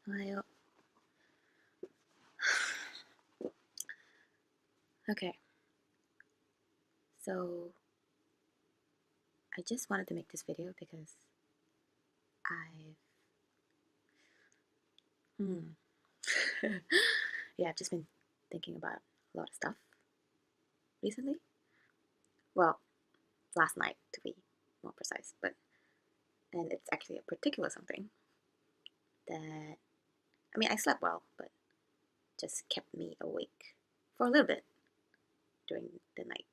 Well, okay. So I just wanted to make this video because I've hmm. Yeah, I've just been thinking about a lot of stuff recently. Well, last night to be more precise, but and it's actually a particular something that I slept well, but just kept me awake for a little bit during the night.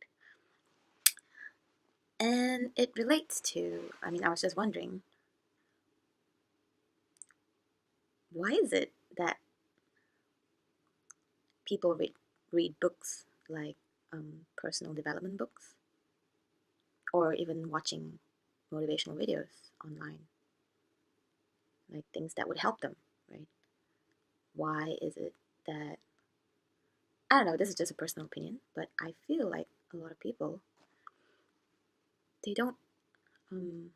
And it relates to, I was just wondering, why is it that people read books like personal development books or even watching motivational videos online, like things that would help them, right? Why is it that, I don't know, this is just a personal opinion, but I feel like a lot of people, they don't, um,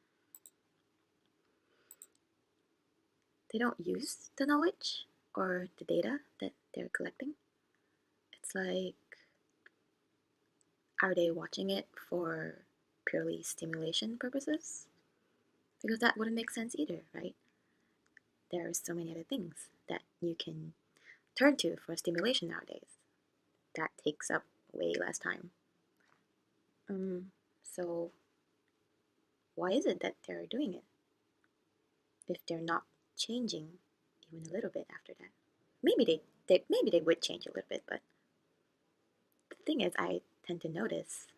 they don't use the knowledge or the data that they're collecting. It's like, are they watching it for purely stimulation purposes? Because that wouldn't make sense either, right? There are so many other things that you can turn to for stimulation nowadays. That takes up way less time. So why is it that they're doing it if they're not changing even a little bit after that? Maybe they would change a little bit, but the thing is, I tend to notice,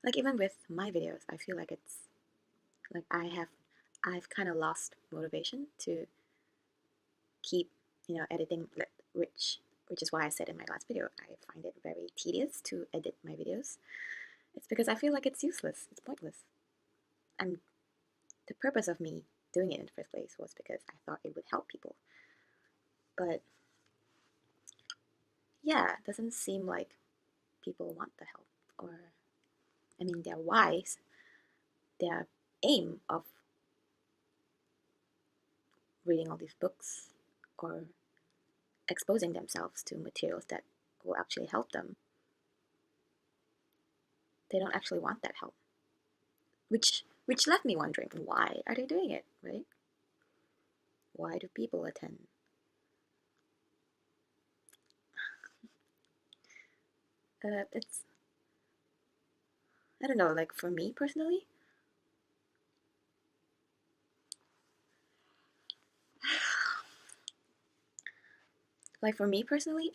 like even with my videos, I feel like it's like I've kind of lost motivation to keep editing, which is why I said in my last video I find it very tedious to edit my videos. It's because I feel like it's useless, it's pointless. And the purpose of me doing it in the first place was because I thought it would help people. But yeah, it doesn't seem like people want the help. Or, their whys, their aim of reading all these books or exposing themselves to materials that will actually help them, they don't actually want that help. Which left me wondering, why are they doing it, right? Why do people attend? It's, I don't know, like for me personally,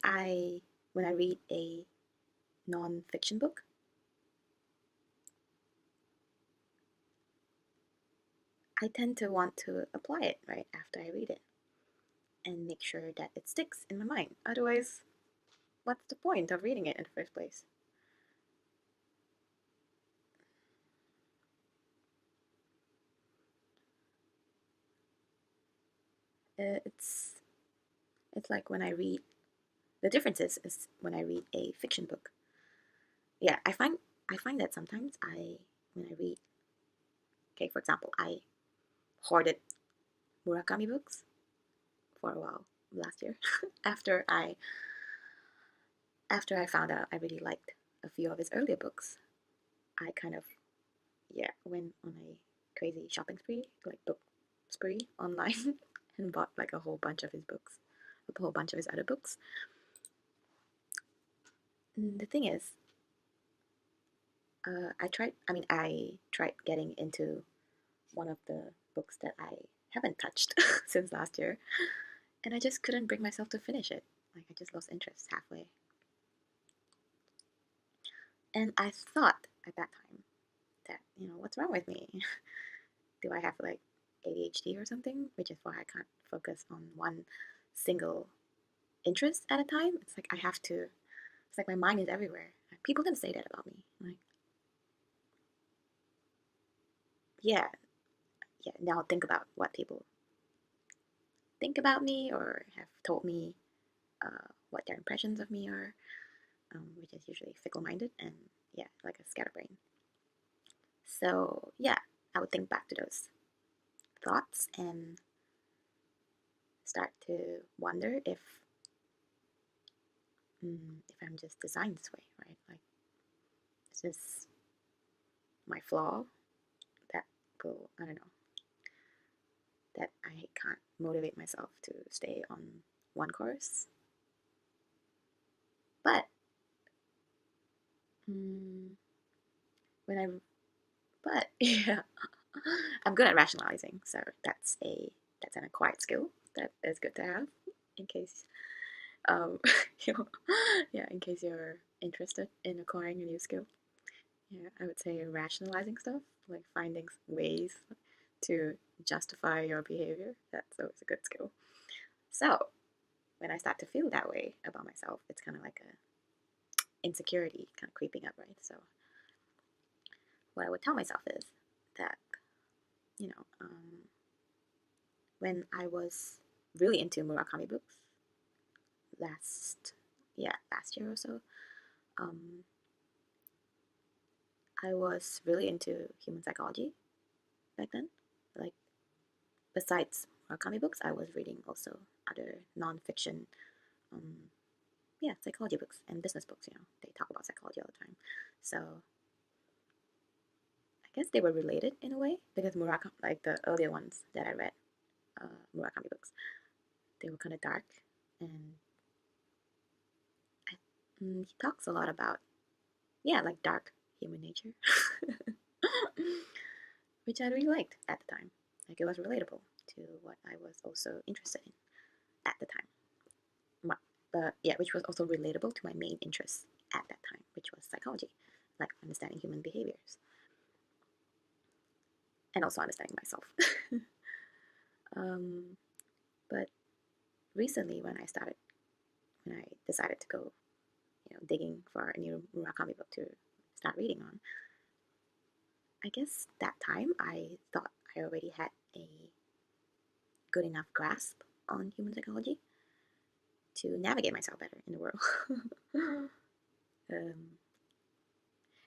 I when I read a non-fiction book, I tend to want to apply it right after I read it and make sure that it sticks in my mind. Otherwise, what's the point of reading it in the first place? It's like when I read, the difference is when I read a fiction book. Yeah, I find that sometimes when I read, okay, for example, I hoarded Murakami books for a while last year after I found out I really liked a few of his earlier books. I kind of, yeah, went on a crazy shopping spree, like book spree online, and bought like a whole bunch of his books, a whole bunch of his other books. And the thing is, I tried getting into one of the books that I haven't touched since last year, and I just couldn't bring myself to finish it. Like I just lost interest halfway. And I thought at that time that, what's wrong with me? Do I have like ADHD or something? Which is why I can't focus on one single interest at a time. It's like I have to, it's like my mind is everywhere. People can say that about me. Like, yeah, yeah, now think about what people think about me or have told me, what their impressions of me are, which is usually fickle minded and, yeah, like a scatterbrain. So, yeah, I would think back to those thoughts and start to wonder if I'm just designed this way, right? Like, is this my flaw that will, I don't know, that I can't motivate myself to stay on one course? But mm, when I, but yeah, I'm good at rationalizing, so that's an acquired skill that is good to have in case um you know, yeah, in case you're interested in acquiring a new skill. Yeah, I would say rationalizing stuff, like finding ways to justify your behavior. That's always a good skill. So when I start to feel that way about myself, it's kind of like a insecurity kind of creeping up, right? So what I would tell myself is that, you know, when I was really into Murakami books last, yeah, last year or so, um, I was really into human psychology back then. Like, besides Murakami books, I was reading also other non-fiction, um, yeah, psychology books and business books. You know, they talk about psychology all the time. So I guess they were related in a way because Murakami, like the earlier ones that I read, Murakami books, they were kind of dark, and he talks a lot about, yeah, like dark human nature, which I really liked at the time. Like, it was relatable to what I was also interested in at the time. But yeah, which was also relatable to my main interest at that time, which was psychology, like understanding human behaviors and also understanding myself. um, but recently, when I decided to go, digging for a new Murakami book to start reading on, I guess that time I thought I already had a good enough grasp on human psychology to navigate myself better in the world. um,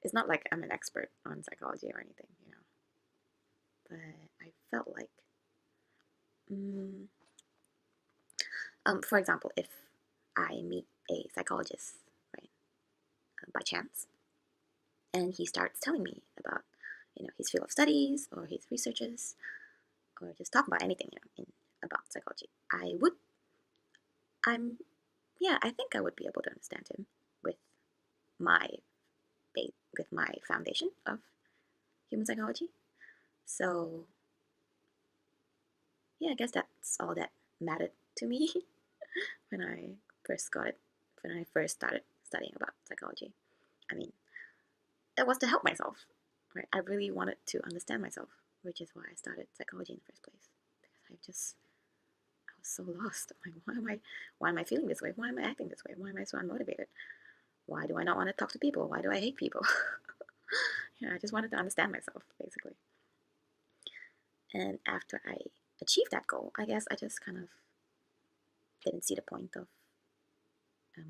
it's not like I'm an expert on psychology or anything, but I felt like, mm, for example, if I meet a psychologist, right, by chance, and he starts telling me about, his field of studies or his researches, or just talk about anything, about psychology, I'm, yeah, I think I would be able to understand him with my with my foundation of human psychology. So yeah, I guess that's all that mattered to me when I first got it, when I first started studying about psychology. I mean, it was to help myself, right? I really wanted to understand myself, which is why I started psychology in the first place. Because I was so lost. I'm like, why am I feeling this way? Why am I acting this way? Why am I so unmotivated? Why do I not want to talk to people? Why do I hate people? Yeah, I just wanted to understand myself, basically. And after I achieved that goal, I guess I just kind of didn't see the point of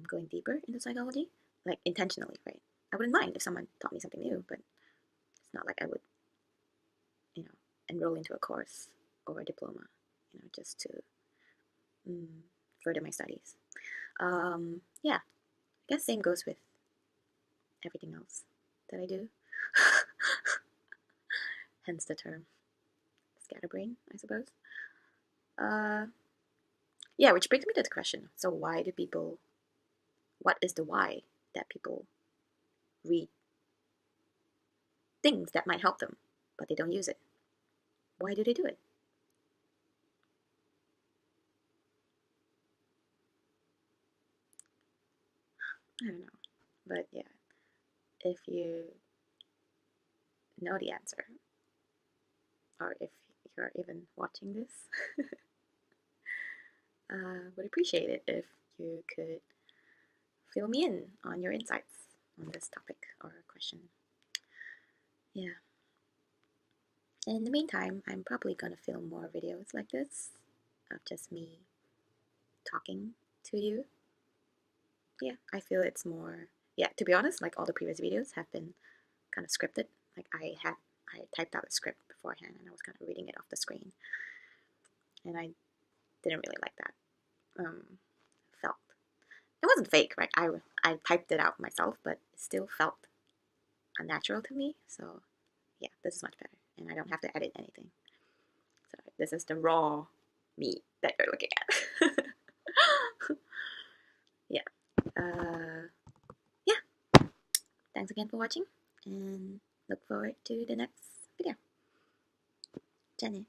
going deeper into psychology, like intentionally, right? I wouldn't mind if someone taught me something new, but it's not like I would, you know, enroll into a course or a diploma, just to mm, further my studies. Yeah, I guess same goes with everything else that I do. Hence the term scatterbrain, I suppose. Uh, yeah, which brings me to the question. So what is the why that people read things that might help them, but they don't use it? Why do they do it? I don't know. But yeah, if you know the answer, or if you're even watching this, would appreciate it if you could fill me in on your insights on this topic or question. Yeah. In the meantime, I'm probably gonna film more videos like this of just me talking to you. Yeah, I feel it's more, yeah, to be honest, like all the previous videos have been kind of scripted. Like I typed out a script beforehand and I was kind of reading it off the screen. And I didn't really like that. Felt it wasn't fake, right? I typed it out myself, but it still felt unnatural to me. So yeah, this is much better, and I don't have to edit anything. So this is the raw meat that you're looking at. Yeah. Yeah. Thanks again for watching, and look forward to the next video. Jenny.